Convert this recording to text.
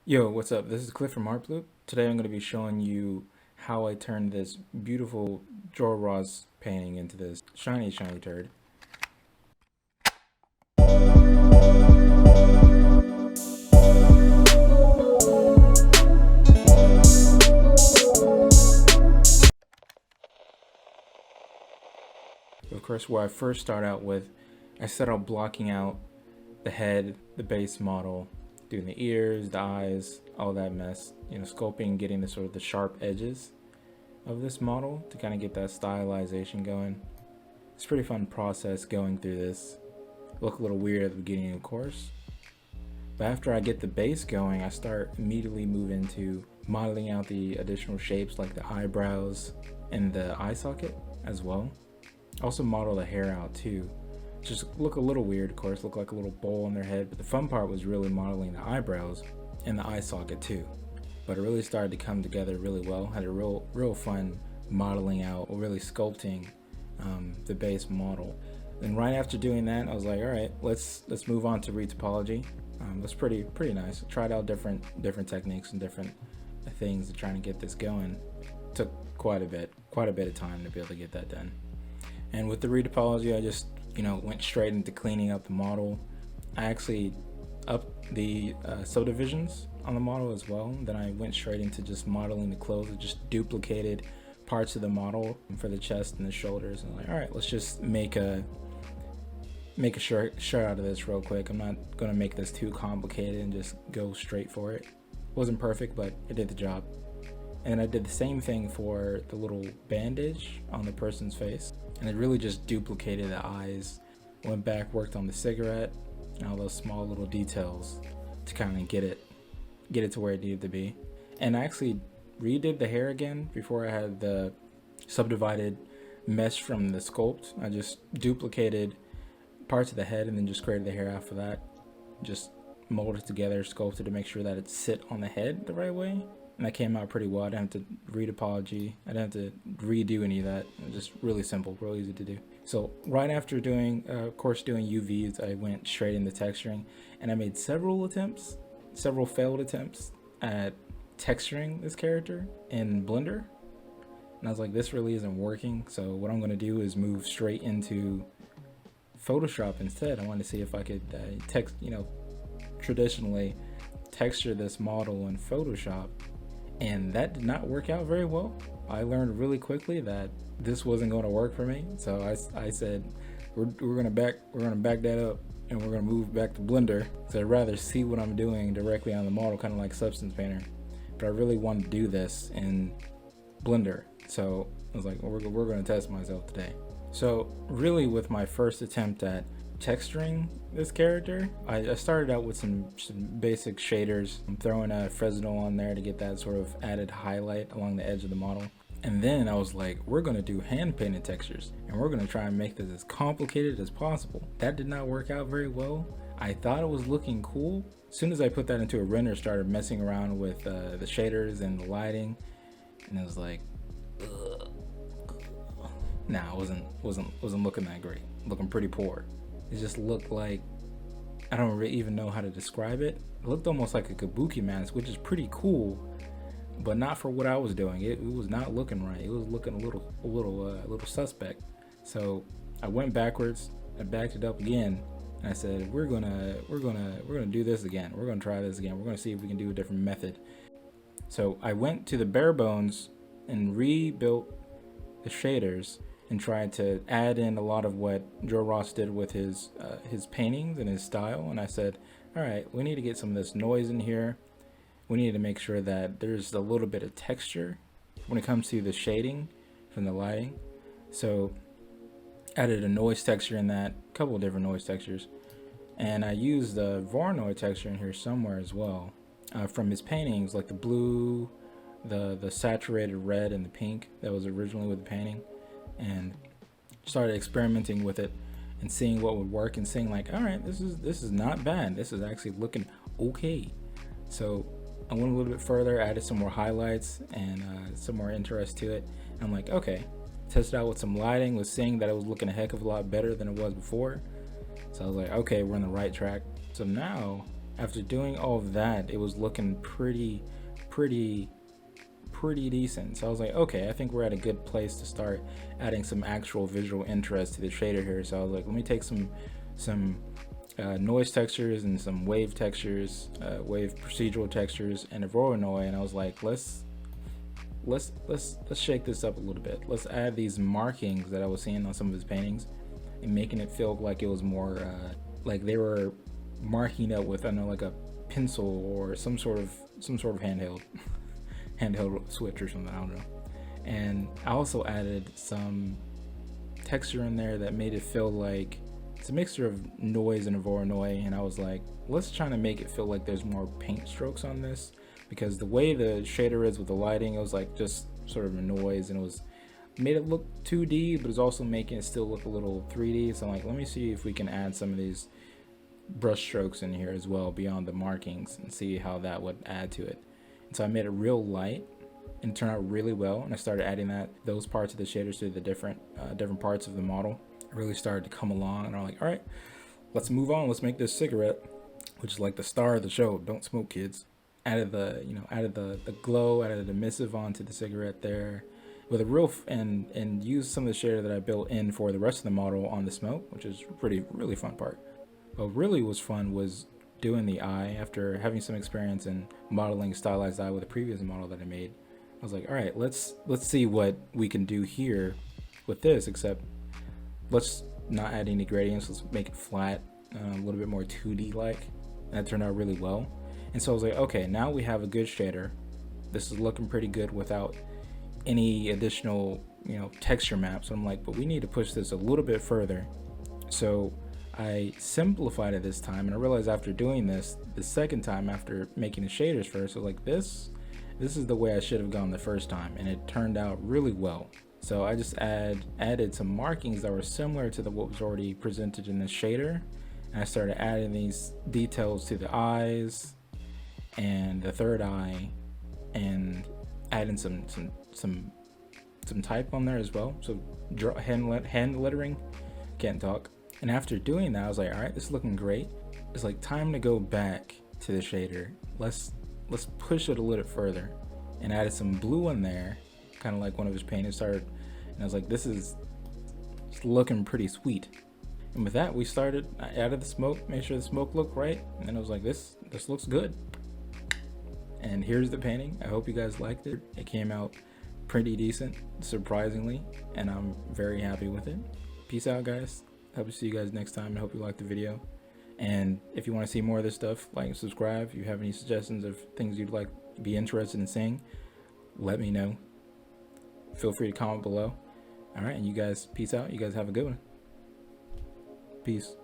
Yo, what's up? This is Cliff from Artbloop. Today I'm going to be showing you how I turned this beautiful Jor Ross painting into this shiny turd. Of course, where I first start out with, I start out blocking out the head, the base model, doing the ears, the eyes, all that mess. Sculpting, getting the sort of the sharp edges of this model to kind of get that stylization going. It's a pretty fun process going through this. Look a little weird at the beginning, of course. But after I get the base going, I start immediately move into modeling out the additional shapes like the eyebrows and the eye socket as well. Also model the hair out too. Just look a little weird, of course, look like a little bowl on their head, but the fun part was really modeling the eyebrows and the eye socket too. But it really started to come together really well. Had a real fun modeling out, or really sculpting the base model. And right after doing that, I was like, all right, let's move on to retopology. That's pretty nice. Tried out different techniques and different things to try to get this going. Took quite a bit of time to be able to get that done. And with the retopology, I just went straight into cleaning up the model. I actually upped the subdivisions on the model as well. Then I went straight into just modeling the clothes. I just duplicated parts of the model for the chest and the shoulders. And I'm like, all right, let's just make a shirt out of this real quick. I'm not gonna make this too complicated and just go straight for it. Wasn't perfect, but it did the job. And I did the same thing for the little bandage on the person's face. And it really just duplicated the eyes. Went back, worked on the cigarette, and all those small little details to kind of get it to where it needed to be. And I actually redid the hair again before I had the subdivided mesh from the sculpt. I just duplicated parts of the head and then just created the hair after that. Just molded it together, sculpted to make sure that it sit on the head the right way. And that came out pretty well. I didn't have to retopology. I didn't have to redo any of that. It was just really simple, real easy to do. So right after doing UVs, I went straight into texturing, and I made several failed attempts at texturing this character in Blender. And I was like, this really isn't working. So what I'm gonna do is move straight into Photoshop instead. I wanted to see if I could traditionally texture this model in Photoshop. And that did not work out very well. I learned really quickly that this wasn't going to work for me. So I said, we're gonna back that up, and we're gonna move back to Blender. So I'd rather see what I'm doing directly on the model, kind of like Substance Painter. But I really wanted to do this in Blender. So I was like, we're gonna test myself today. So really, with my first attempt at texturing this character, I started out with some basic shaders. I'm throwing a Fresnel on there to get that sort of added highlight along the edge of the model. And then I was like, we're gonna do hand painted textures, and we're gonna try and make this as complicated as possible. That did not work out very well. I thought it was looking cool. As soon as I put that into a render, started messing around with the shaders and the lighting, and it was like, ugh. Nah, it wasn't looking that great. Looking pretty poor. It just looked like, I don't really even know how to describe it. It looked almost like a kabuki mask, which is pretty cool, but not for what I was doing. It was not looking right. It was looking a little suspect. So I went backwards. I backed it up again, and I said, we're gonna do this again. We're gonna try this again. We're gonna see if we can do a different method. So I went to the bare bones and rebuilt the shaders and tried to add in a lot of what Jor Ross did with his paintings and his style. And I said, all right, we need to get some of this noise in here. We need to make sure that there's a little bit of texture when it comes to the shading from the lighting. So added a noise texture in that, a couple of different noise textures. And I used the Voronoi texture in here somewhere as well, from his paintings, like the blue, the saturated red, and the pink that was originally with the painting. And started experimenting with it and seeing what would work, and seeing like, all right, this is not bad. This is actually looking okay. So I went a little bit further, added some more highlights and some more interest to it. And I'm like, okay, tested out with some lighting, was seeing that it was looking a heck of a lot better than it was before. So I was like, okay, we're on the right track. So now after doing all of that, it was looking pretty decent. So I was like, okay, I think we're at a good place to start adding some actual visual interest to the shader here. So I was like, let me take some noise textures and some wave textures, wave procedural textures, and a Voronoi, and I was like, let's shake this up a little bit. Let's add these markings that I was seeing on some of his paintings, and making it feel like it was more like they were marking up with, I don't know, like a pencil or some sort of handheld switch or something, I don't know. And I also added some texture in there that made it feel like it's a mixture of noise and a Voronoi, and I was like, let's try to make it feel like there's more paint strokes on this, because the way the shader is with the lighting, it was like just sort of a noise, and it was made it look 2D, but it's also making it still look a little 3D. So I'm like, let me see if we can add some of these brush strokes in here as well beyond the markings, and see how that would add to it. And so I made it real light, and it turned out really well, and I started adding those parts of the shaders to the different parts of the model. It really started to come along, and I'm like, all right, let's move on. Let's make this cigarette, which is like the star of the show. Don't smoke, kids. Added the glow, added the emissive onto the cigarette there with a real and used some of the shader that I built in for the rest of the model on the smoke, which is really fun part. What really was fun was doing the eye. After having some experience in modeling stylized eye with a previous model that I made, I was like, all right, let's see what we can do here with this, except let's not add any gradients. Let's make it flat, a little bit more 2D like. That turned out really well. And so I was like, okay, now we have a good shader. This is looking pretty good without any additional, texture maps. So I'm like, but we need to push this a little bit further. So I simplified it this time, and I realized after doing this the second time, after making the shaders first, I was like, this is the way I should have gone the first time, and it turned out really well. So I just added some markings that were similar to what was already presented in the shader, and I started adding these details to the eyes and the third eye, and adding some type on there as well. So hand lettering, can't talk. And after doing that, I was like, all right, this is looking great. It's like time to go back to the shader. Let's push it a little further, and added some blue in there, kind of like one of his paintings started. And I was like, this is looking pretty sweet. And with that, I added the smoke, made sure the smoke looked right, and then I was like, this looks good. And here's the painting. I hope you guys liked it. It came out pretty decent, surprisingly, and I'm very happy with it. Peace out, guys. Hope to see you guys next time. I hope you liked the video. And if you want to see more of this stuff, like and subscribe. If you have any suggestions of things you'd like to be interested in seeing, let me know. Feel free to comment below. All right, and you guys, peace out. You guys have a good one. Peace.